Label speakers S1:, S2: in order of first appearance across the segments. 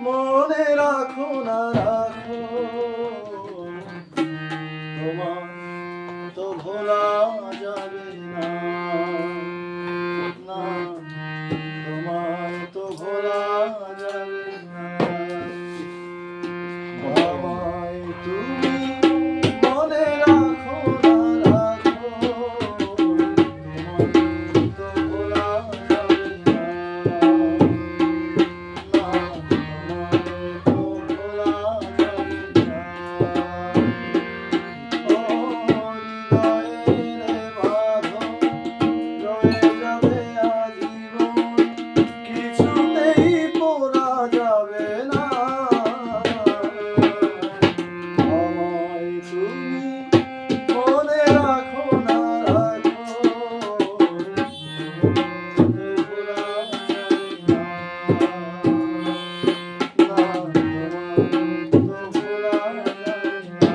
S1: মনে রাখো না রাখো তোমার তো ভোলা যাবে না, না তোমার তো ভোলা যাবে না। আমায় তুমি মনে রাখো না রাখো তোমার তো ভোলা যাবে না, না তোমার তো ভোলা যাবে না। ও হৃদয়ের বাঁধন রয়ে যাবে আজীবন, কিছুতেই পড়া যাবে না। আমায় তুমি মনে রাখো না রাখো ভোলা যাবে না, না তোমার তো ভোলা যাবে না।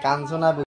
S2: কাঞ্চনা।